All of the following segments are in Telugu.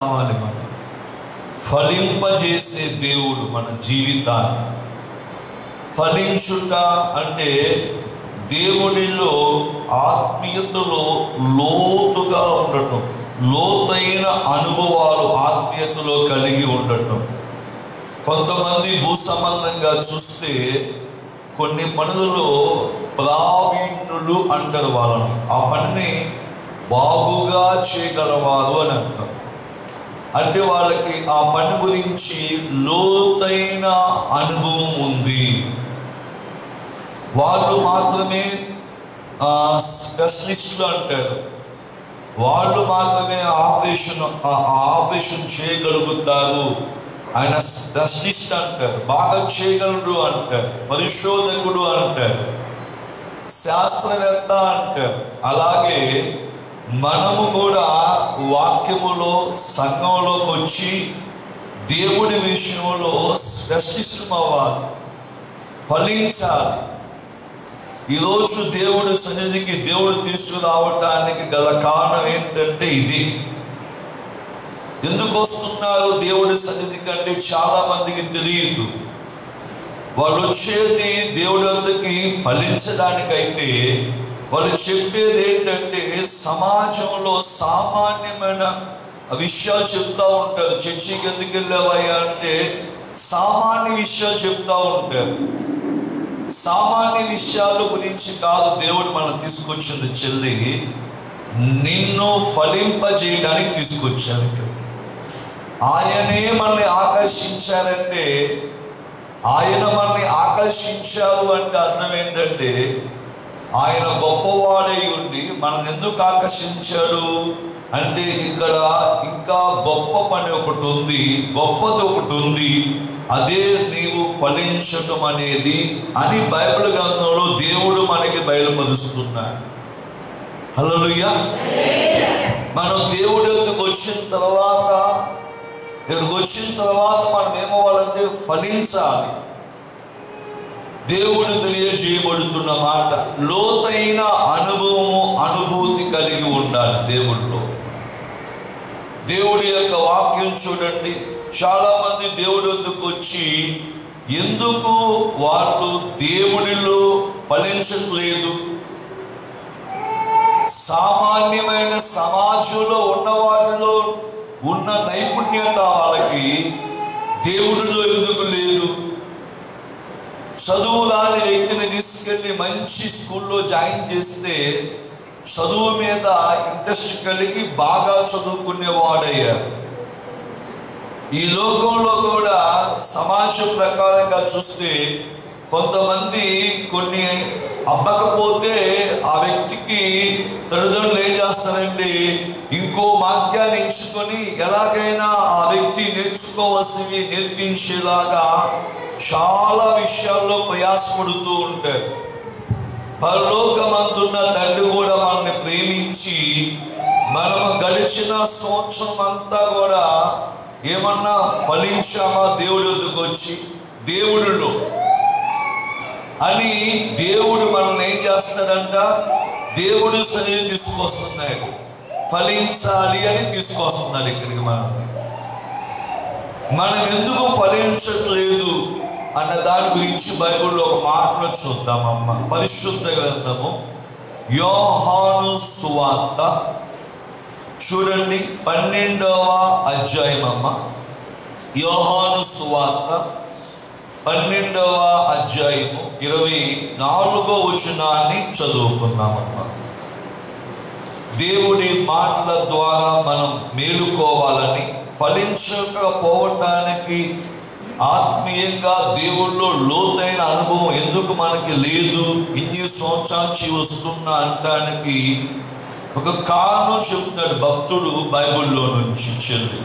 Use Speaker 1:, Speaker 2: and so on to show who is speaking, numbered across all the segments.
Speaker 1: కావాలి. మనం ఫలింపజేసే దేవుడు మన జీవితాన్ని. ఫలించుట అంటే దేవుడిలో ఆత్మీయతలో లోతుగా ఉండటం, లోతైన అనుభవాలు ఆత్మీయతలో కలిగి ఉండటం. కొంతమంది భూ సంబంధంగా చూస్తే కొన్ని పనులలో ప్రావీణ్యులు అంటారు వాళ్ళని. ఆ పనిని బాగుగా చేయగలవారు అని అర్థం. అంటే వాళ్ళకి ఆ పని గురించి లోతైన అనుభవం ఉంది. వాళ్ళు మాత్రమే స్పెషలిస్టులు అంటారు. వాళ్ళు మాత్రమే ఆపరేషన్ చేయగలుగుతారు. ఆయన స్పెషలిస్ట్ అంటారు, బాగా చేయగలడు అంటారు, పరిశోధకుడు అంటారు, శాస్త్రవేత్త అంటారు. అలాగే మనము కూడా వాక్యములో సంఘంలోకి వచ్చి దేవుడి విషయంలో స్పెషలిస్ట్ అవ్వాలి, ఫలించాలి. ఈరోజు దేవుడి సన్నిధికి దేవుడు తీసుకురావటానికి గల కారణం ఏంటంటే ఇది. ఎందుకు వస్తున్నారు దేవుడి సన్నిధికి అంటే చాలా మందికి తెలియదు. వాళ్ళు వచ్చేది దేవుడి వద్దకి ఫలించడానికైతే వాళ్ళు చెప్పేది ఏంటంటే సమాజంలో సామాన్యమైన విషయాలు చెప్తూ ఉంటారు. చర్చికి ఎందుకు వెళ్ళావయ్యా అంటే సామాన్య విషయాలు చెప్తూ ఉంటారు. సామాన్య విషయాల గురించి కాదు దేవుడు మనం తీసుకొచ్చింది. చెల్లి, నిన్ను ఫలింపజేయడానికి తీసుకొచ్చారు ఇక్కడికి. ఆయనే మనల్ని ఆకర్షించారంటే, ఆయన మనల్ని ఆకర్షించారు అంటే అర్థం ఏంటంటే ఆయన గొప్పవాడై ఉండి మనం ఎందుకు ఆకర్షించాడు అంటే ఇక్కడ ఇంకా గొప్ప పని ఒకటి ఉంది, గొప్పది ఒకటి ఉంది, అదే నీవు ఫలించటం అనేది అని బైబిల్ గ్రంథంలో దేవుడు మనకి బయలుపరుస్తున్నాడు. హల్లెలూయా. మనం దేవుడి వద్దకు వచ్చిన తర్వాత మనం ఏమవ్వాలంటే ఫలించాలి. దేవుడు తెలియజేయబడుతున్న మాట లోతైన అనుభూతి కలిగి ఉండాలి దేవుడిలో. దేవుడి యొక్క వాక్యం చూడండి. చాలా మంది దేవుడి వద్దకు వచ్చి ఎందుకు వాళ్ళు దేవుడిలో ఫలించట్లేదు? సామాన్యమైన సమాజంలో ఉన్న వాటిలో ఉన్న నైపుణ్యత వాళ్ళకి దేవుడిలో ఎందుకు లేదు? చదువు రాని వ్యక్తిని తీసుకెళ్ళి మంచి స్కూల్లో జాయిన్ చేస్తే చదువు మీద ఇంట్రెస్ట్ కలిగి బాగా చదువుకునేవాడయ్యారు. ఈ లోకంలో కూడా సమాజం ప్రకారంగా చూస్తే కొంతమంది కొన్ని అబ్బకపోతే ఆ వ్యక్తికి తల్లిదండ్రులు ఏం చేస్తారండి, ఇంకో మార్గాన్ని ఎంచుకొని ఎలాగైనా ఆ వ్యక్తి నేర్చుకోవాల్సినవి నేర్పించేలాగా చాలా విషయాల్లో ప్రయాసపడుతూ ఉంటారు. పరలోకమందున్న తండ్రి కూడా మనల్ని ప్రేమించి మనము గడిచిన సంవత్సరం అంతా కూడా ఏమన్నా ఫలించామా దేవుడి వద్దకు వచ్చి దేవుడిలో అని దేవుడు మనల్ని ఏం చేస్తాడంట, దేవుడు సరిగ్గా తీసుకొస్తున్నాడు, ఫలించాలి అని తీసుకొస్తున్నాడు ఇక్కడికి. మనం ఎందుకు ఫలించట్లేదు అన్న దాని గురించి బైబిల్లో ఒక మాటను చూద్దామమ్మ. పరిశుద్ధ గ్రంథము యోహాను సువార్త చూడండి, 12వ అధ్యాయం అమ్మ. యోహాను సువార్త 12వ అధ్యాయము 24వ వచనాన్ని చదువుకున్నామమ్మ. దేవుడి మాటల ద్వారా మనం మేలుకోవాలని, ఫలించకపోవటానికి ఆత్మీయంగా దేవుళ్ళో లోతైన అనుభవం ఎందుకు మనకి లేదు, ఇన్ని సంవత్సరాలు వస్తున్నా అంటానికి ఒక కారణం చెప్తున్నాడు భక్తుడు బైబిల్లో నుంచి. చెల్లి,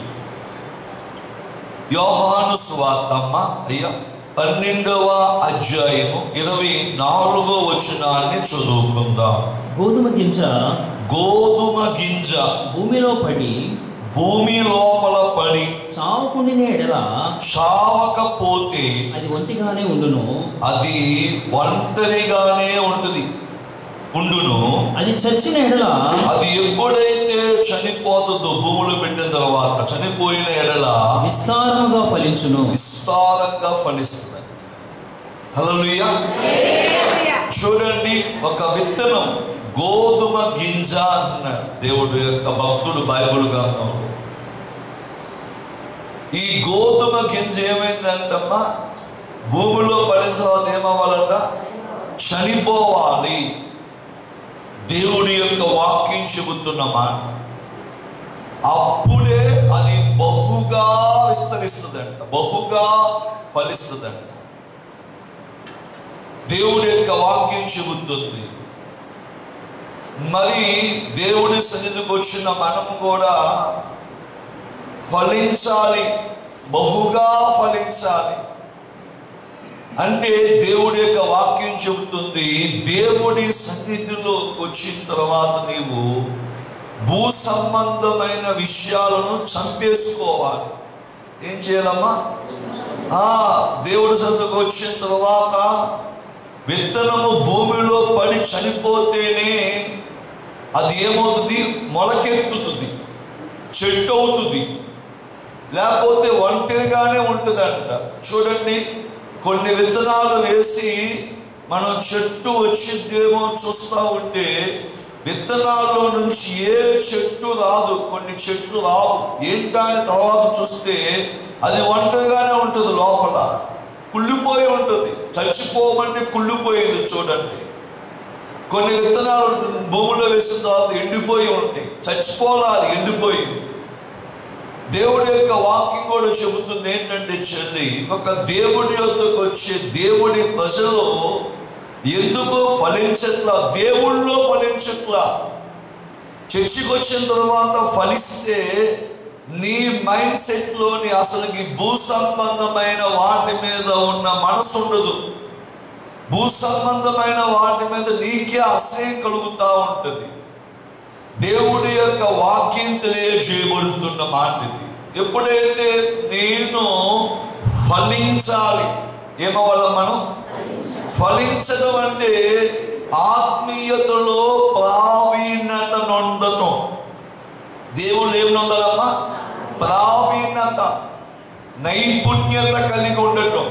Speaker 1: యోహాను సువార్తమ్మ అయ్యా 12వ అధ్యాయము 24వ వచనాన్ని చదువుకుందాం.
Speaker 2: గోధుమ గింజ
Speaker 1: భూమి లోపల పడి చావకపోతే
Speaker 2: అది ఒంటరిగానే ఉండును.
Speaker 1: అది ఒంటరిగానే ఉంటుంది. ఉండును.
Speaker 2: అది చచ్చిన ఎడల,
Speaker 1: అది ఎప్పుడైతే చనిపోతుందో, భూములు పెట్టిన తర్వాత చనిపోయిన ఎడల
Speaker 2: విస్తారముగా ఫలించును.
Speaker 1: విస్తారంగా ఫలిస్తుంది. హల్లెలూయా. చూడండి, ఒక విత్తనం గోధుమ గింజ అన్నాడు దేవుడు యొక్క భక్తుడు బైబిల్ గ్రంథంలో. ఈ గోధుమ గింజ ఏమైందంటమ్మా, భూమిలో పడిన తర్వాత ఏమవ్వాలంట? చనిపోవాలి. దేవుడి యొక్క వాక్యం చెబుతున్న మాట. అప్పుడే అది బహుగా విస్తరిస్తుందంట, బహుగా ఫలిస్తుందంట. దేవుడి యొక్క వాక్యం చెబుతుంది. మరి దేవుడి సన్నిధికి వచ్చిన మనము కూడా ఫలించాలి, బహుగా ఫలించాలి. అంటే దేవుడి యొక్క వాక్యం చెబుతుంది, దేవుడి సన్నిధిలో వచ్చిన తర్వాత నీవు భూ సంబంధమైన విషయాలను చంపేసుకోవాలి. ఏం చేయాలమ్మా? దేవుడి సన్నిధికి వచ్చిన తర్వాత విత్తనము భూమిలో పడి చనిపోతేనే అది ఏమవుతుంది? మొలకెత్తుతుంది, చెట్టు అవుతుంది. లేకపోతే ఒంటరిగానే ఉంటుందంట. చూడండి, కొన్ని విత్తనాలు వేసి మనం చెట్టు వచ్చిందేమో చూస్తూ ఉంటే విత్తనాల్లో నుంచి ఏ చెట్టు రాదు, కొన్ని చెట్లు రావు. ఏంటని తర్వాత చూస్తే అది ఒంటరిగానే ఉంటుంది, లోపల కుళ్ళిపోయి ఉంటుంది. చచ్చిపోమంటే కుళ్ళిపోయింది. చూడండి, కొన్ని విత్తనాలు భూమిలో వేసిన తర్వాత ఎండిపోయి ఉంటాయి, చచ్చిపోలా, అది ఎండిపోయింది. దేవుడి యొక్క వాక్యం కూడా చెబుతుంది ఏంటంటే, చెల్లి, ఒక దేవుడి యొద్దకు వచ్చే దేవుడి ప్రజలు ఎందుకు ఫలించట్లా? దేవుళ్ళో ఫలించట్లా. చర్చికి వచ్చిన తర్వాత ఫలిస్తే నీ మైండ్ సెట్లోని అసలుకి భూ సంబంధమైన వాటి మీద ఉన్న మనసు ఉండదు. భూ సంబంధమైన వాటి మీద నీకే అసహ్యం కలుగుతూ ఉంటుంది. దేవుడి యొక్క వాక్యం తెలియజేయబడుతున్న మాట ఇది. ఎప్పుడైతే నేను ఫలించాలి, ఏమవ్వాలి? మనం ఫలించడం అంటే ఆత్మీయతలో ప్రావీణ్యత నొందటం. దేవుళ్ళు ఏం నొందాలమ్మా? ప్రావీణ్యత, నైపుణ్యత కలిగి ఉండటం.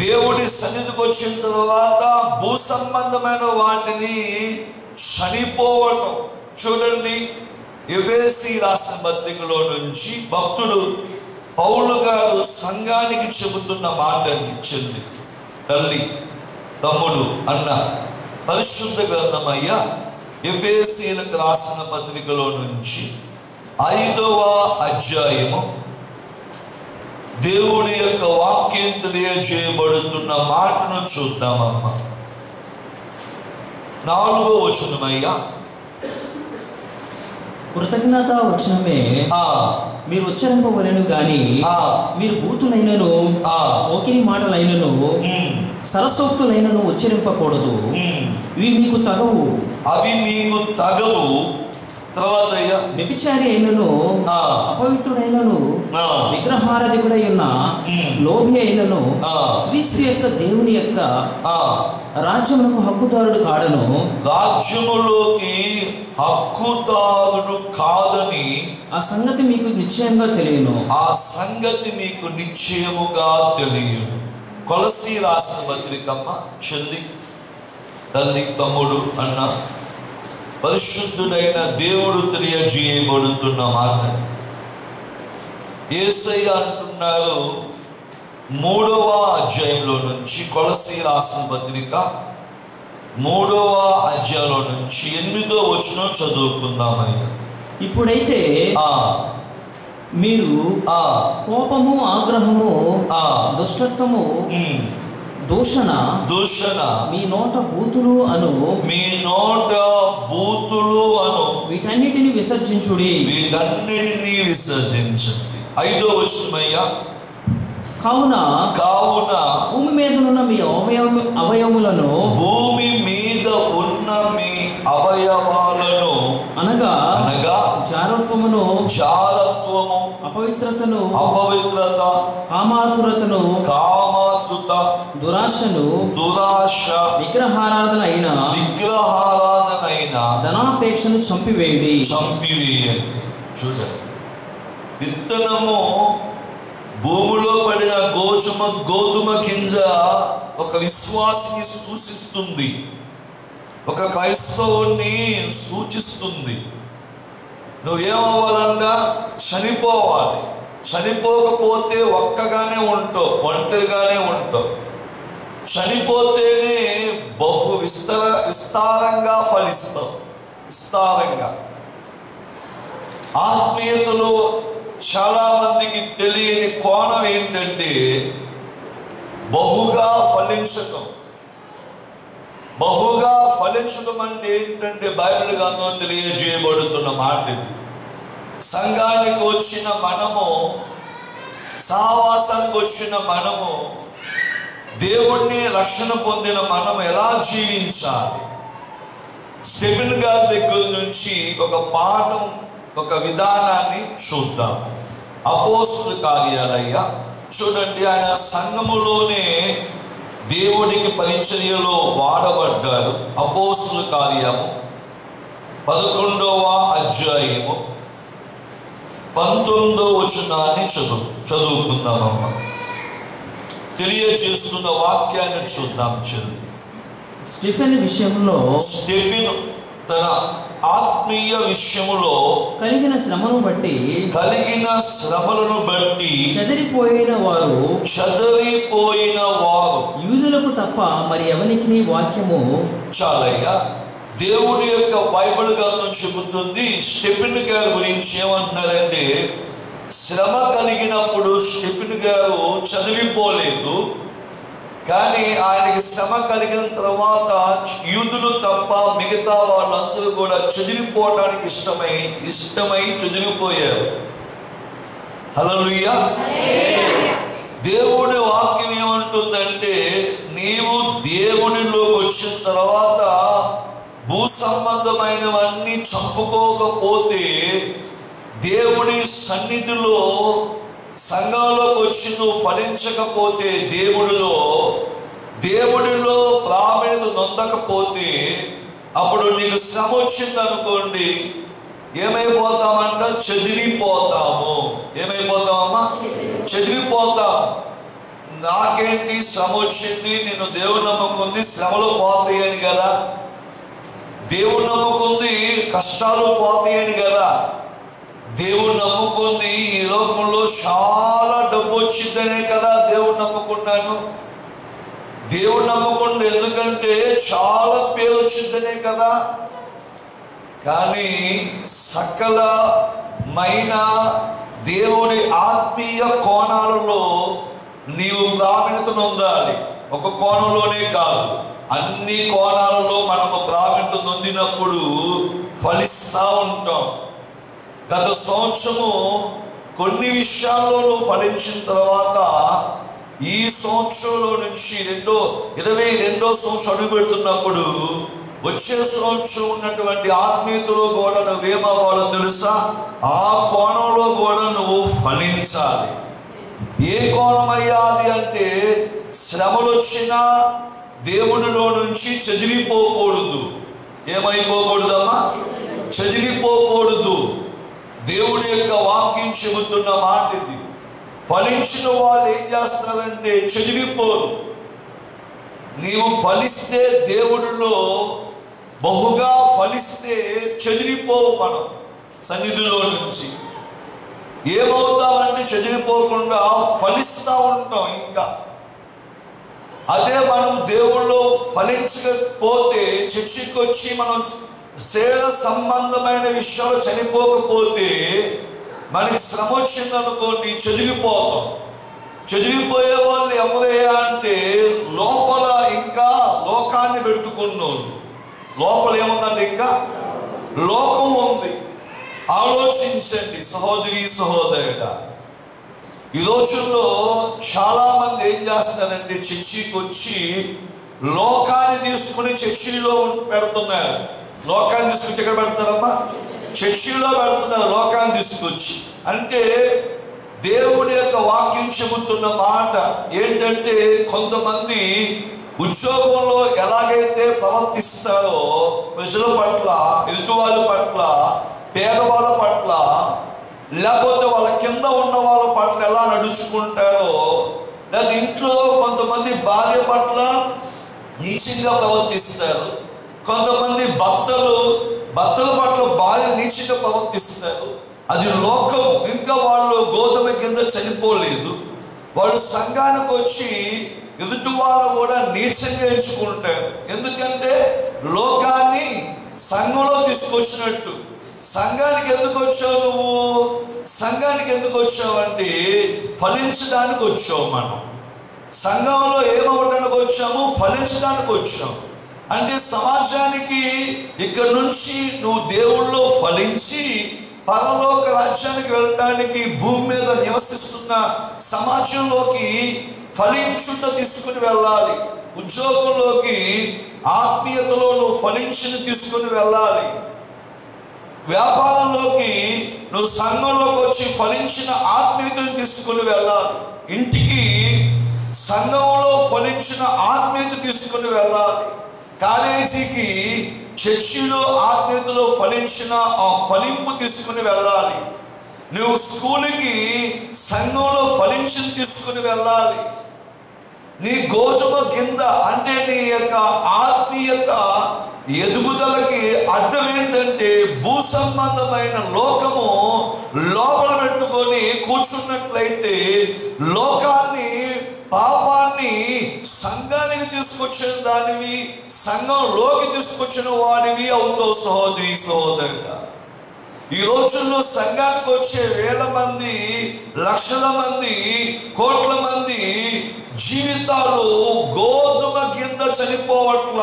Speaker 1: దేవుడి సన్నిధికి వచ్చిన తర్వాత భూ సంబంధమైన వాటిని చనిపోవటం. చూడండి, ఎఫెసీ రాసిన పత్రికలో నుంచి భక్తుడు పౌలు గారు సంఘానికి చెబుతున్న మాటని, చెల్లి, తల్లి, తమ్ముడు, అన్న, పరిశుద్ధ గ్రంథమయ్యా ఎఫెసీలకు రాసిన పత్రికలో నుంచి 5వ అధ్యాయము దేవుడి యొక్క వాక్యం తెలియజేయబడుతున్న మాటను చూద్దామమ్మా. 4వ వచనమయ్యా.
Speaker 2: కృతజ్ఞత వచనమే మీరు ఉచ్చరింపవలెను గాని మీరు బూతులైనను ఓకిరి మాటలైనను సరసోక్తులైనను ఉచ్చరింపకూడదు. ఇవి మీకు తగవు. అవి మీకు తగవు. తర్వాత వ్యభిచారి అయినను అపవిత్రుడైనను విగ్రహారాధికుడై ఉన్న లోభి అయినను క్రీస్తు యొక్క దేవుని యొక్క రాజ్యములకు హక్కుదారుడు కాడను. రాజ్యములోకి హక్కుదారుడు కాదని ఆ సంగతి మీకు నిశ్చయంగా తెలియను. ఆ సంగతి మీకు నిశ్చయముగా తెలియను. కొలసీ రాసిన పత్రికమ్మ, చెల్లి, తల్లి, తమ్ముడు, అన్న, పరిశుద్ధుడైన దేవుడు తెలియజేయబడుతున్న మాట. యేసయ్య అంటున్నారు 3వ అధ్యాయంలో నుంచి, కొలసీ రాసిన పత్రిక 3వ అధ్యాయంలో నుంచి 8వ వచనం చదువుకుందామయ్యా. ఇప్పుడైతే మీరు కోపము, ఆగ్రహము, దుష్టత్వము, దూషణ మీ నోట బూతులు అను వీటన్నిటిని విసర్జించుడి. వీటన్నిటిని విసర్జించండి. 5వ వచనమయ్యా. కావున భూమి మీద ఉన్న మీ అవయవములను, భూమి మీద ఉన్న
Speaker 1: మీ అవయవాలను
Speaker 2: అనగా జారత్వము,
Speaker 1: అపవిత్రత,
Speaker 2: కామాతురత, దురాశ, విగ్రహారాధన అయిన ధనాపేక్షను చంపివేయండి.
Speaker 1: చూడండి, విత్తనము భూమిలో పడిన గోధుమ గింజ ఒక విశ్వాసిని సూచిస్తుంది, ఒక క్రైస్తవుని సూచిస్తుంది. నువ్వేమవ్వాలంట? చనిపోవాలి. చనిపోకపోతే ఒక్కగానే ఉంటావు, ఒంటరిగానే ఉంటావు. చనిపోతేనే బహు విస్తారంగా ఫలిస్తావు. విస్తారంగా. ఆత్మీయతలో చాలా మందికి తెలియని కోణం ఏంటంటే బహుగా ఫలించటం. బహుగా ఫలించడం అంటే ఏంటంటే బైబిల్ గ్రంథం తెలియజేయబడుతున్న మాట ఇది. సంఘానికి వచ్చిన మనము, సహవాసానికి వచ్చిన మనము, దేవుణ్ణి రక్షణ పొందిన మనము ఎలా జీవించాలి? స్టెఫెన్ గారి దగ్గర నుంచి ఒక పాఠం, ఒక విధానాన్ని చూద్దాం. అపోస్తుల కార్యాలయ చూడండి, ఆయన సంఘములోనే దేవుడికి పరిచర్యలో వాడబడ్డాడు. అపోస్తుల కార్యము 11వ అధ్యాయము 19వ వచనాన్ని చదువుకుందామమ్మ. తెలియజేస్తున్న వాక్యాన్ని చూద్దాం.
Speaker 2: స్టెఫెన్ విషయంలో,
Speaker 1: స్టెఫెన్ తన ఆత్మీయ విషయములో
Speaker 2: కలిగిన శ్రమలను బట్టి చెదిరిపోయిన వారు యూదులకు తప్ప మరి ఎవరికి వాక్యము. చాలయ్యా, దేవుడి యొక్క బైబిల్ గ్రంథం చెబుతుంది. స్టెఫెన్ గారి గురించి ఏమంటున్నారంటే, శ్రమ కలిగినప్పుడు స్టెఫెన్ గారు చదివిపోలేదు, కానీ ఆయనకి శ్రమ కలిగిన తర్వాత యూదులు తప్ప మిగతా వాళ్ళందరూ కూడా చెదిరిపోవడానికి ఇష్టమై చెదిరిపోయారు. హల్లెలూయా. దేవుడి వాక్యం ఏమంటుందంటే, నీవు దేవుడిలోకి వచ్చిన తర్వాత భూ సంబంధమైనవన్నీ చంపుకోకపోతే, దేవుడి సన్నిధిలో సంఘంలోకి వచ్చి నువ్వు ఫలించకపోతే, దేవుడిలో ప్రాముఖ్యత నొందకపోతే, అప్పుడు నీకు శ్రమ వచ్చిందనుకోండి, ఏమైపోతామంట? చెదిరిపోతాము. ఏమైపోతామమ్మా? చెదిరిపోతాము. నాకేంటి శ్రమ వచ్చింది, నేను దేవుడు నమ్ముకుంది, శ్రమలు పోతాయని కదా. దేవుడు నమ్ముకుంది కష్టాలు పోతాయని కదా. దేవుడు నమ్ముకుంది ఈ లోకంలో చాలా డబ్బు వచ్చిందనే కదా దేవుడు నమ్ముకున్నాను. దేవుడు నమ్ముకుంది ఎందుకంటే చాలా పేరు వచ్చిందనే కదా. కానీ సకలమైన దేవుడి ఆత్మీయ కోణాలలో నీవు ప్రావీణ్యత నొందాలి. ఒక కోణంలోనే కాదు, అన్ని కోణాలలో మనము ప్రావీణ్యత నొందినప్పుడు ఫలిస్తూ ఉంటాం. గత సంవత్సరము కొన్ని విషయాల్లో నువ్వు ఫలించిన తర్వాత ఈ సంవత్సరంలో నుంచి 22వ సంవత్సరం అడుగు పెడుతున్నప్పుడు వచ్చే సంవత్సరం ఉన్నటువంటి ఆత్మీయతలో కూడా నువ్వేమవ్వాలో తెలుసా? ఆ కోణంలో కూడా నువ్వు ఫలించాలి. ఏ కోణం అయ్యాది అంటే, శ్రమలు వచ్చినా దేవుడిలో నుంచి చెదిరిపోకూడదు. ఏమైపోకూడదమ్మా? చెదిరిపోకూడదు. దేవుడి యొక్క వాక్యం చెబుతున్న మాట ఇది. ఫలించిన వాళ్ళు ఏం చేస్తారంటే చెదిరిపోరు. నీవు ఫలిస్తే దేవుడిలో బహుగా ఫలిస్తే చెదిరిపోవు. మనం సన్నిధిలో నుంచి ఏమవుతామంటే చెదిరిపోకుండా ఫలిస్తూ ఉంటాం. ఇంకా అదే మనం దేవుళ్ళో ఫలించకపోతే, చర్చికి వచ్చి మనం సేవ సంబంధమైన విషయాలు చనిపోకపోతే, మనకి శ్రమ వచ్చిందనుకోండి చెదిరిపోతాం. చెదిరిపోయే వాళ్ళు ఎవరయ్యా అంటే, లోపల ఇంకా లోకాన్ని పెట్టుకున్నోళ్ళు. లోపల ఏముందంటే ఇంకా లోకం ఉంది. ఆలోచించండి సహోదరి సహోదరుడా. ఈ రోజుల్లో చాలా మంది ఏం చేస్తున్నారంటే, చర్చికి వచ్చి లోకాన్ని తీసుకుని చర్చిలో పెడుతున్నారు. లోకాన్ని తీసుకొచ్చి ఎక్కడ పెడతారమ్మా? చర్చిలో పెడుతున్నారు లోకాన్ని తీసుకొచ్చి. అంటే దేవుడి యొక్క వాక్యం చెబుతున్న మాట ఏంటంటే, కొంతమంది ఉద్యోగంలో ఎలాగైతే ప్రవర్తిస్తారో ప్రజల పట్ల, ఎదుటివాళ్ళ పట్ల, పేదవాళ్ళ పట్ల, లేకపోతే వాళ్ళ కింద ఉన్న వాళ్ళ పట్ల ఎలా నడుచుకుంటారో, లేదా ఇంట్లో కొంతమంది భార్య పట్ల నీచంగా ప్రవర్తిస్తారు, కొంతమంది భర్తల పట్ల భార్య నీచంగా ప్రవర్తిస్తారు. అది లోకము. ఇంకా వాళ్ళు గోధుమ కింద చనిపోలేదు. వాళ్ళు సంఘానికి వచ్చి ఎదుటి వాళ్ళు కూడా నీచంగా ఎంచుకుంటారు. ఎందుకంటే లోకాన్ని సంఘంలో తీసుకొచ్చినట్టు. సంఘానికి ఎందుకు వచ్చావు నువ్వు? సంఘానికి ఎందుకు వచ్చావు అంటే ఫలించడానికి వచ్చావు. మనం సంఘంలో ఏమవడానికి వచ్చాము? ఫలించడానికి వచ్చాము. అంటే సమాజానికి ఇక్కడ నుంచి నువ్వు దేవుళ్ళో ఫలించి పరలోక రాజ్యానికి వెళ్ళటానికి భూమి మీద నివసిస్తున్న సమాజంలోకి ఫలించుట తీసుకుని వెళ్ళాలి. ఉద్యోగంలోకి ఆత్మీయతలో నువ్వు ఫలించిన తీసుకుని వెళ్ళాలి. వ్యాపారంలోకి నువ్వు సంఘంలోకి వచ్చి ఫలించిన ఆత్మీయతను తీసుకుని వెళ్ళాలి. ఇంటికి సంఘంలో ఫలించిన ఆత్మీయత తీసుకుని వెళ్ళాలి. కాలేజీకి చర్చిలో ఆత్మీయతలో ఫలించిన ఆ ఫలింపు తీసుకుని వెళ్ళాలి. నువ్వు స్కూల్కి సంఘంలో ఫలించిన తీసుకుని వెళ్ళాలి. నీ గోధుమ కింద అంటే నీ యొక్క ఆత్మీయత ఎదుగుదలకి అడ్డం ఏంటంటే భూ సంబంధమైన లోకము లోపల పెట్టుకొని కూర్చున్నట్లయితే లోకాన్ని, పాపాన్ని సంఘానికి తీసుకొచ్చిన దానివి, సంఘంలోకి తీసుకొచ్చిన వాడివి అవుతావు సహోదరి, సహోదరుడా. ఈ రోజుల్లో సంఘానికి వచ్చే వేల మంది, లక్షల మంది, కోట్ల మంది జీవితాలు గోధుమ కింద చనిపోవట్ల.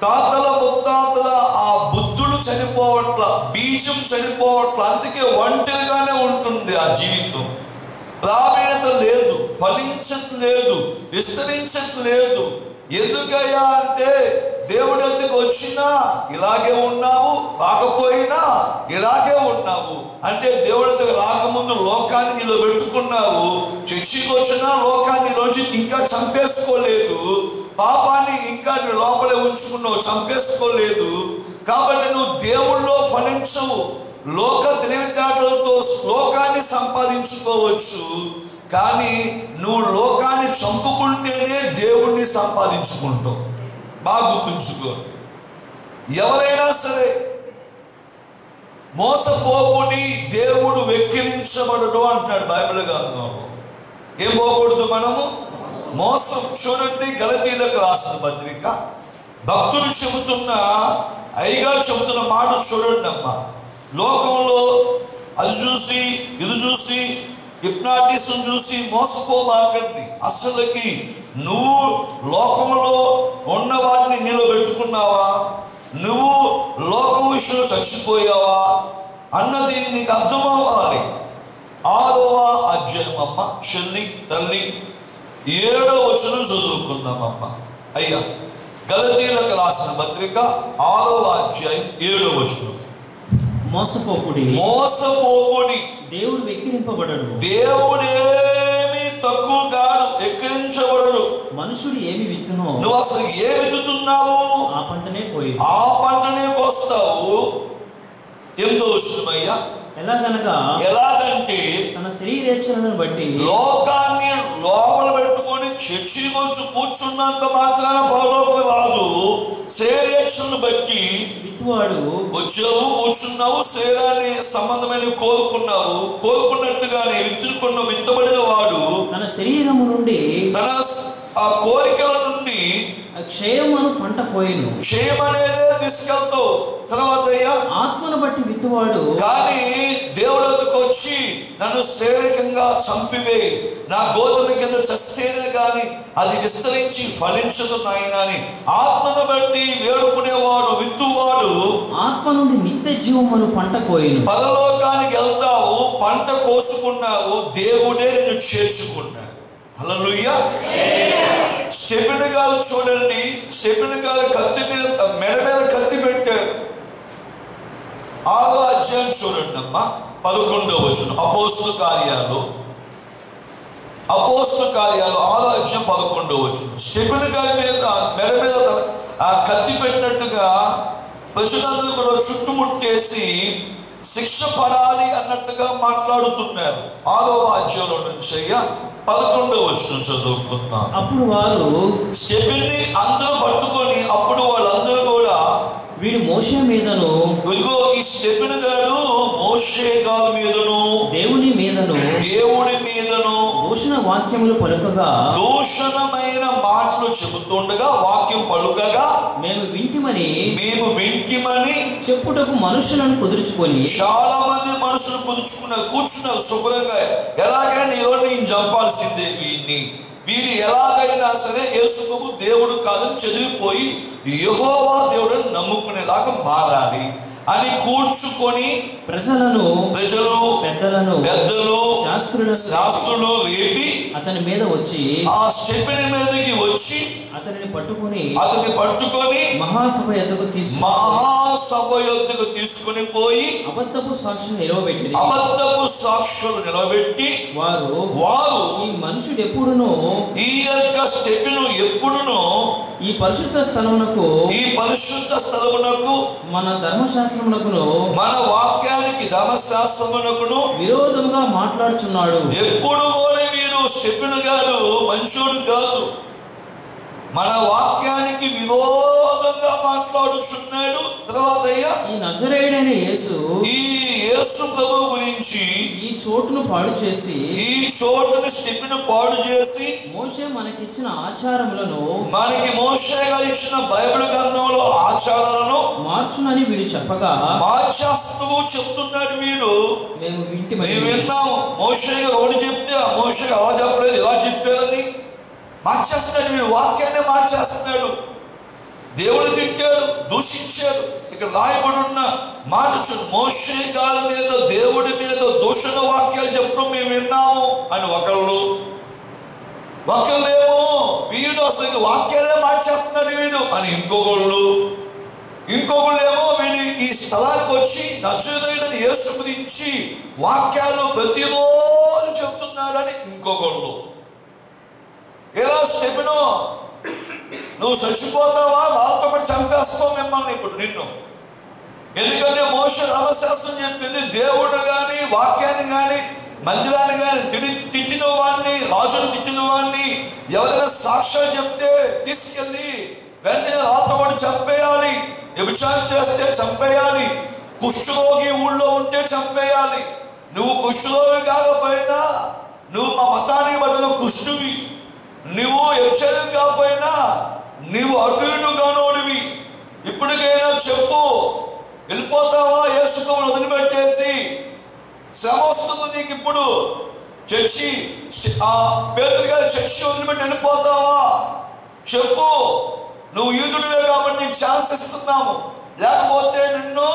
Speaker 2: తాతల ముత్తాతల ఆ బుద్ధులు చనిపోవట్ల, బీజం చనిపోవట్ల. అందుకే ఒంటరిగానే ఉంటుంది ఆ జీవితం. ప్రావీణ్యత లేదు, ఫలించట్లేదు, విస్తరించట్లేదు. ఎందుకయ్యా అంటే దేవుడి వద్దకు వచ్చినా ఇలాగే ఉన్నావు, రాకపోయినా ఇలాగే ఉన్నావు. అంటే దేవుడి వద్దకు రాకముందు లోకాన్ని నీలో పెట్టుకున్నావు, చర్చికి వచ్చినా లోకాన్ని రోజు ఇంకా చంపేసుకోలేదు, పాపాన్ని ఇంకా నీ లోపలే ఉంచుకున్నావు, చంపేసుకోలేదు. కాబట్టి నువ్వు దేవుళ్ళో ఫలించవు. లోక తెలివితేటలతో లోకాన్ని సంపాదించుకోవచ్చు, కానీ నువ్వు లోకాన్ని చంపుకుంటేనే దేవుణ్ణి సంపాదించుకుంటావు. బాగా గుర్తుంచుకో. ఎవరైనా సరే మోసపోకుని దేవుడు వెక్కిరించబడడు అంటున్నాడు బైబిల్ గ్రంథంలో. ఏం పోకూడదు మనము? మోసం. చూడండి, గలతీయులకు రాసిన పత్రిక భక్తుడు చెబుతున్న, అయ్యగా చెబుతున్న మాట చూడండి అమ్మా. లోకంలో అది చూసి ఇది చూసి హిప్నాటిజం చూసి మోసపోబాకండి. అసలుకి నువ్వు లోకంలో ఉన్న వాటిని నీలో పెట్టుకున్నావా, నువ్వు లోకం విషయంలో చచ్చిపోయావా అన్నది నీకు అర్థమవ్వాలి. 6వ అధ్యాయం అమ్మ, చెల్లి తల్లి 7వ వచనం చదువుకుందామమ్మ. అయ్యా, గలతీయులకు రాసిన పత్రిక 6వ అధ్యాయం 7వ వచనం.
Speaker 3: మోసపోకుడి,
Speaker 2: దేవుడు
Speaker 3: వెక్కిరింపబడడు,
Speaker 2: దేవుడేమి తక్కువ కాదు, వెక్కిరించబడడు.
Speaker 3: మనుషుడు ఏమి విత్తునో,
Speaker 2: నువ్వు అసలు ఏ విత్తుతున్నావు
Speaker 3: ఆ పంటనే పోయి
Speaker 2: ఆ పంటనే కోస్తావు. 8వ వచనమయ్యా.
Speaker 3: ఎలాగంటే తన శరీరేచ్ఛలను బట్టి
Speaker 2: లోకాన్ని లోపల పెట్టుకొని చర్చి కొంచెం కూర్చున్నంత మాత్రాన పరలోకం రాదు. శరీరేచ్ఛలను బట్టి
Speaker 3: విత్తువాడు
Speaker 2: వచ్చావు, కూర్చున్నావు, శరీరాన్ని సంబంధమైన కోరుకున్నావు, కోరుకున్నట్టుగానే విత్తబడిన వాడు
Speaker 3: తన శరీరము నుండి,
Speaker 2: తన ఆ కోరికల నుండి
Speaker 3: క్షయమను పంట పోయిను.
Speaker 2: క్షయం అనేదే తీసుకెళ్తావు. తర్వాత
Speaker 3: ఆత్మను బట్టి విత్తువాడు
Speaker 2: కానీ దేవుడి వద్దకు వచ్చి నన్ను శారీరకంగా చంపివే, నా గోధుమ కింద చస్తేనే కానీ అది విస్తరించి ఫలించదు నాయన అని ఆత్మను బట్టి వేడుకునేవాడు, విత్తువాడు
Speaker 3: ఆత్మ నుండి నిత్య జీవమును పంట కోయిను.
Speaker 2: పరలోకానికి వెళ్తావు, పంట కోసుకున్నావు, దేవుడే నేను చేర్చుకున్నాడు.
Speaker 1: హల్లెలూయా. స్టెఫెను గారు చూడండి, స్టెఫెను గారు కత్తి మీద, మెడ మీద కత్తి పెట్టారు. 6వ అధ్యాయం చూడండి అమ్మా, 11వ వచనం. అపోస్తలుల కార్యాలు 6వ అధ్యాయం 11వ వచనం. స్టెఫెను గారి మీద మెడ మీద ఆ కత్తి పెట్టినట్టుగా ప్రజలందరూ కూడా చుట్టుముట్టేసి శిక్ష పడాలి అన్నట్టుగా మాట్లాడుతున్నారు. 6వ అధ్యాయంలో నుంచి 11వ వచనం చదువుకుందాం.
Speaker 3: అప్పుడు వారు
Speaker 1: స్టెఫెన్ని అందరూ పట్టుకొని, అప్పుడు వాళ్ళందరూ కూడా
Speaker 3: వీడు మోషే మీదను,
Speaker 1: ఇదిగో ఈ స్టెఫెను గారు మోషే గారి మీదను
Speaker 3: దేవుని మీదను
Speaker 1: దూషణ
Speaker 3: వాక్యములు పలుకగా,
Speaker 1: దూషణమైన మాటలు చెబుతుండగా, వాక్యం పలుకగా,
Speaker 3: మేము వింటిమని చెప్పుటకు మనుషులను కుదుర్చుకొని,
Speaker 1: చాలా మంది మనుషులు కూర్చున్నారు శుభ్రంగా. ఎలాగైనా ఈరోజు చంపాల్సిందే వీరిని ఎలాగైనా సరే యేసు ప్రభు దేవుడు కాదని చదివిపోయి యెహోవా దేవుడిని నమ్ముకునేలాగా మారాలి అని కూర్చుకొని ప్రజలు పెద్దలు శాస్త్రులు లేపి
Speaker 3: అతని మీద వచ్చి,
Speaker 1: ఆ స్టెఫెను మీదకి వచ్చి
Speaker 3: అతనిని పట్టుకొని
Speaker 1: మహాసభ యొద్దకు తీసుకుని పోయి
Speaker 3: అబద్ధపు సాక్షులు
Speaker 1: నిలబెట్టి
Speaker 3: వారు ఈ మనుషుడు ఎప్పుడునూ,
Speaker 1: ఈ యొక్క స్టెఫెను ఎప్పుడునూ
Speaker 3: ఈ పరిశుద్ధ స్థలమునకు మన ధర్మశాస్త్రమునకును,
Speaker 1: మన వాక్యానికి ధర్మశాస్త్రమునకును
Speaker 3: విరోధముగా మాట్లాడుచున్నాడు.
Speaker 1: ఎప్పుడు కూడా వీడు స్టెఫెను గారు మంచోడు కాదు, మన వాక్యానికి విరోధంగా మాట్లాడుచున్నాడు. తర్వాత
Speaker 3: ఈ నజరేయుడైన యేసు,
Speaker 1: ఈ యేసు ప్రభు గురించి
Speaker 3: ఈ చోటును పాడు చేసి,
Speaker 1: స్టెఫెను పాడు చేసి,
Speaker 3: మోషే మనకిచ్చిన ఆచారములను,
Speaker 1: మనకి మోషే గారు ఇచ్చిన బైబిల్ గ్రంథంలో ఆచారాలను
Speaker 3: మార్చునని వీడు చెప్పగా,
Speaker 1: మార్చేస్తూ చెప్తున్నాడు. వీడు
Speaker 3: మేము
Speaker 1: విన్నాము, మోషే గారు ఒకటి చెప్తే ఆ మోషే అలా చెప్పలేదు, ఇలా చెప్పారని మార్చేస్తున్నాడు. వీడు వాక్యాన్ని మార్చేస్తున్నాడు. దేవుడు తిట్టాడు, దూషించాడు. ఇక్కడ రాయబడి ఉన్న మాట చూడు, మోషే గారి మీద దేవుడి మీద దూషణ వాక్యాలు చెప్పడం మేము విన్నాము అని ఒకళ్ళేమో వీడు అసలు వాక్యాలే మార్చేస్తున్నాడు వీడు అని ఇంకొకళ్ళేమో వీడు ఈ స్థలానికి వచ్చి నజరేయుడైన యేసు గురించి వాక్యాలు ప్రతిరోజు చెప్తున్నాడని ఇంకొకళ్ళు. ఏదో స్టెఫెను నువ్వు చచ్చిపోతావా, వాళ్ళతో పాటు చంపేస్తావు మిమ్మల్ని ఇప్పుడు నిన్ను. ఎందుకంటే మోషే ధర్మశాస్త్రం చెప్పింది, దేవుడు కానీ వాక్యాన్ని కానీ మందిరాన్ని కానీ తిట్టిన వాడిని, రాజును తిట్టిన వాడిని ఎవరైనా సాక్ష్యాలు చెప్తే తీసుకెళ్ళి వెంటనే వాళ్ళతో పాటు చంపేయాలి, వ్యభిచారం చేస్తే చంపేయాలి, కుష్ఠరోగి ఊళ్ళో ఉంటే చంపేయాలి. నువ్వు కుష్ఠరోగి కాకపోయినా నువ్వు మా మతానికి బట్టిన కుష్ఠువి, నువ్వు వ్యభిచారం కాకపోయినా నువ్వు అటు ఇటు కానోడివి, ఇప్పటికైనా చెప్పు, వెళ్ళిపోతావా యేసు ప్రభువుని వదిలిపెట్టేసి? శ్రమ వస్తుంది నీకు ఇప్పుడు, చర్చి పేతురు గారి చర్చి వదిలిపెట్టి వెళ్ళిపోతావా? చెప్పు, నువ్వు యూదుడివే కాబట్టి నీకు ఛాన్స్ ఇస్తున్నాము, లేకపోతే నిన్ను,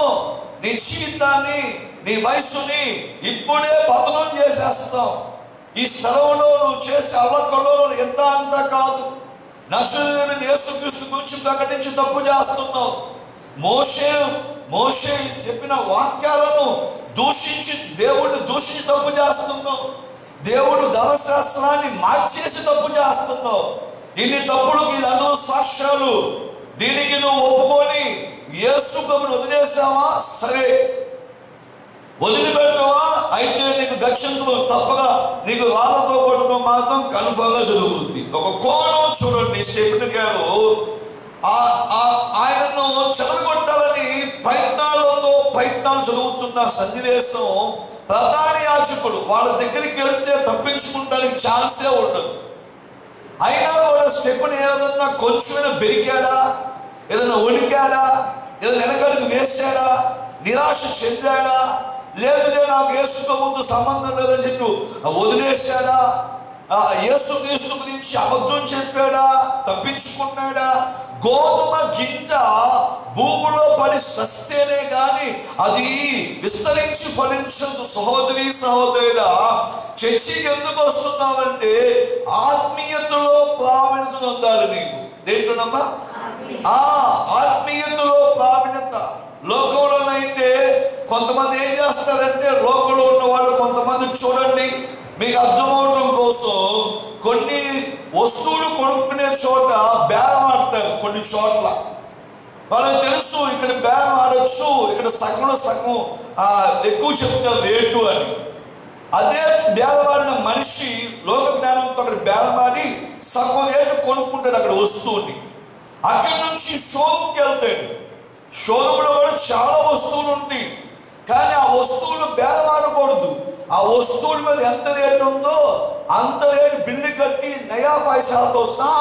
Speaker 1: నీ జీవితాన్ని, నీ వయస్సుని ఇప్పుడే పతనం చేసేస్తాం. ఈ స్థలంలో నువ్వు చేసే అల్లకల్లోలు ఎంత అంతా కాదు. నజరేయుడైన యేసుక్రీస్తు గురించి ప్రకటించి తప్పు చేస్తున్నావు. మోషే చెప్పిన వాక్యాలను దూషించి, దేవుడిని దూషించి తప్పు చేస్తున్నావు. దేవుడు ధర్మశాస్త్రాన్ని మార్చేసి తప్పు చేస్తున్నావు. ఇన్ని తప్పులకు ఇది అందరూ సాక్ష్యాలు. దీనికి నువ్వు ఒప్పుకొని యేసు ప్రభువుని వదిలేసావా? సరే, వదిలిపెట్టవా? అయితే నీకు దక్షిణలో తప్పగా నీకు రాళ్ళతో కొట్టడం మాత్రం కన్ఫర్మ్గా జరుగుతుంది. ఒక కోణం చూడండి, స్టెఫెను గారు ఆయనను చెదరగొట్టాలని ప్రయత్నాలు జరుగుతున్న సన్నివేశం, ప్రధాన యాజకుడు వాళ్ళ దగ్గరికి వెళ్తే తప్పించుకుంటానికి ఛాన్సే ఉండదు. అయినా కూడా స్టెఫెను ఏదన్నా కొంచెమైనా బెరికాడా, ఏదైనా వణికాడా, ఏదైనా వెనకడుగు వేసాడా, నిరాశ చెందాడా, లేదంటే నాకు యేసు ప్రభువుతో సంబంధం లేదని చెప్పి వదిలేశాడా, యేసుక్రీస్తు గురించి అబద్ధం చెప్పాడా, తప్పించుకున్నాడా? గోధుమ గింజ భూమిలో పడి సస్తేనే గాని అది విస్తరించి ఫలించదు. సహోదరి సహోదరుడా, చర్చికి ఎందుకు వస్తున్నావంటే ఆత్మీయతలో ప్రావీణ్యత పొందాలి. నీకు దేంట్లోనమ్మా? ఆత్మీయతలో ప్రావీణ్యత. లోకంలోనైతే కొంతమంది ఏం చేస్తారంటే, లోకంలో ఉన్న వాళ్ళు కొంతమంది చూడండి, మీకు అర్థమవటం కోసం కొన్ని వస్తువులు కొనుక్కునే చోట బేరం ఆడతారు. కొన్ని చోట్ల వాళ్ళకి తెలుసు ఇక్కడ బేరం ఆడొచ్చు, ఇక్కడ సగంలో సగం ఎక్కువ చెప్తారు రేటు అని. అదే బేరమాడిన మనిషి లోక జ్ఞానంతో అక్కడ బేరమాడి సగం రేటు కొనుక్కుంటాడు అక్కడ వస్తువుని. అక్కడి నుంచి షోరూమ్కి వెళ్తాడు. షోరూంలో కూడా చాలా వస్తువులు ఉంటాయి, కానీ ఆ వస్తువులు బేరమాడకూడదు. ఆ వస్తువుల మీద ఎంత రేటు ఉందో అంత రేటు బిల్లు కట్టి నయా పైసాలతో సహా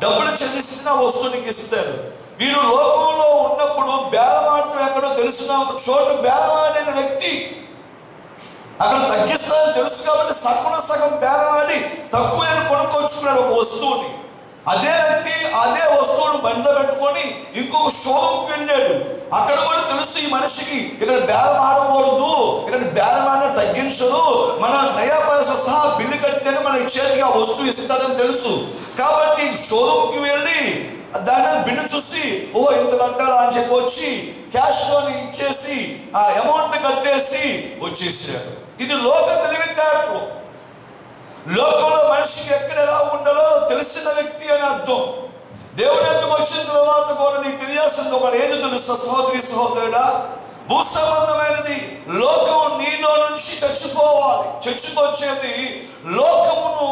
Speaker 1: డబ్బులు చెల్లిస్తున్న వస్తువునికి ఇస్తారు. వీడు లోకంలో ఉన్నప్పుడు బేరమాడటం ఎక్కడో తెలిసిన ఒక చోట బేరమాడిన వ్యక్తి అక్కడ తగ్గిస్తారని తెలుసు కాబట్టి సగంలో సగం బేరమాడి తక్కువ కొనుక్కొచ్చుకున్నాడు ఒక వస్తువుని. అదే వ్యక్తి అదే వస్తువును బండిలో పెట్టుకొని ఇంకొక షోరూమ్కి వెళ్ళాడు. అక్కడ కూడా తెలుసు ఈ మనిషికి ఇక్కడ బేరం ఆడకూడదు, ఇక్కడ బేరం ఆడినా తగ్గించదు, మన నయా పైసా సహా బిల్లు కడితేనే మనకి చేతికి ఆ వస్తువు ఇస్తుందని తెలుసు. కాబట్టి షోరూమ్కి వెళ్ళి దాని బిల్లు చూసి ఓహో ఇంత కట్టాలా అని చెప్పి వచ్చి క్యాష్లోని ఇచ్చేసి ఆ అమౌంట్ కట్టేసి వచ్చేసాడు. ఇది లోక తెలివితేటలు. లోకంలో మనిషికి ఎక్కడ ఎలా ఉండాలో తెలిసిన వ్యక్తి అని అర్థం. దేవుడు ఎందుకు వచ్చిన తర్వాత కూడా నీకు తెలియాల్సింది ఒక ఏది తెలుసు సహోదరి సహోదరుడా, భూ సంబంధమైనది లోకము నీలో నుంచి చచ్చిపోవాలి. చచ్చికొచ్చేది లోకమును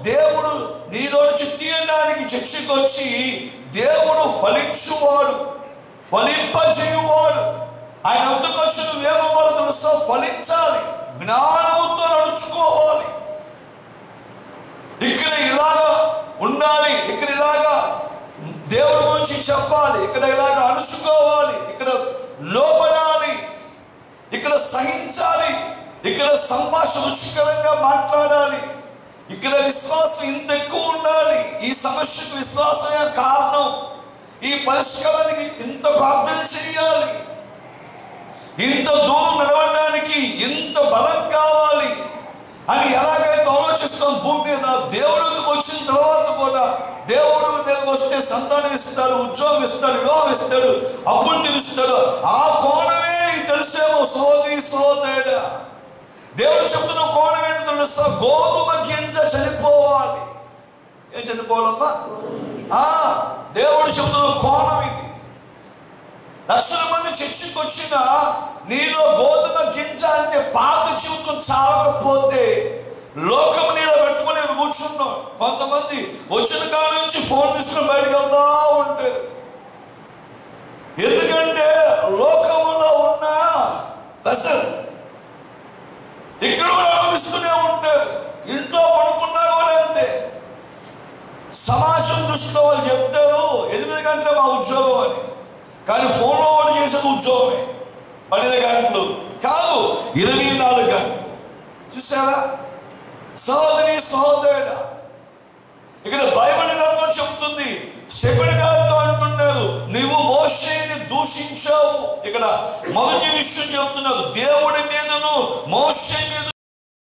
Speaker 1: దేవుడు నీలో నుంచి తీయడానికి చచ్చికొచ్చి దేవుడు ఫలించువాడు, ఫలింపజేయువాడు. ఆయన ఎందుకు వచ్చి నువ్వేమవ్వాలి తెలుసా? ఫలించాలి, జ్ఞానముతో నడుచుకోవాలి. ఇక్కడ ఇలాగా ఉండాలి, ఇక్కడ ఇలాగా దేవుడి గురించి చెప్పాలి, ఇక్కడ ఇలాగా అణుచుకోవాలి, ఇక్కడ లోబడాలి, ఇక్కడ సహించాలి, ఇక్కడ సంభాషణ రుచికరంగా మాట్లాడాలి, ఇక్కడ విశ్వాసం ఇంత ఎక్కువ ఉండాలి, ఈ సమస్యకు విశ్వాసమే కారణం, ఈ పరిష్కారానికి ఇంత ప్రార్థన చేయాలి, ఇంత దూరం నడవడానికి ఇంత బలం కావాలి అని ఎలాగైతే ఆలోచిస్తాం భూమి మీద. దేవుడు వచ్చిన తర్వాత కూడా దేవుడు దగ్గరకు వస్తే సంతానం ఇస్తాడు, ఉద్యోగం ఇస్తాడు, వివాహం ఇస్తాడు, అప్పులు తీరుస్తాడు. ఆ కోణమే నీకు తెలిసేమో సహోదరి సహోదరుడా. దేవుడు చెప్తున్న కోణం ఏంటో తెలుసా? గోధుమ గింజ చనిపోవాలి. ఏం చనిపోవాలమ్మా? దేవుడు చెప్తున్న కోణం ఇది. లక్షల మంది చర్చికి వచ్చిన నీలో గోధుమ గింజ అంటే పాత జీవితం చాలకపోతే లోకం నీలో పెట్టుకుని కూర్చున్నాం. కొంతమంది వచ్చిన కాడ నుంచి ఫోన్ తీసుకుని బయటకు వెళ్తా ఉంటారు. ఎందుకంటే లోకంలో ఉన్న అసలు ఇక్కడ కూడా అనుభవిస్తూనే ఉంటారు. ఇంట్లో పడుకున్నా కూడా అంతే. సమాజం దృష్టిలో వాళ్ళు చెప్తారు 8 గంటల మా ఉద్యోగం అని, కానీ ఫోన్లో వాడు చేసేది ఉద్యోగమే 12 గంటలు కాదు, 24 గంటలు. చూసారా సహోదరి సహోదరుడా? ఇక్కడ బైబిల్ గ్రంథం చెప్తుంది, శకుని గారితో అంటున్నారు నువ్వు మోషేని దూషించావు. ఇక్కడ మొదటి విషయం చెప్తున్నారు, దేవుడి మీదను మోషే మీద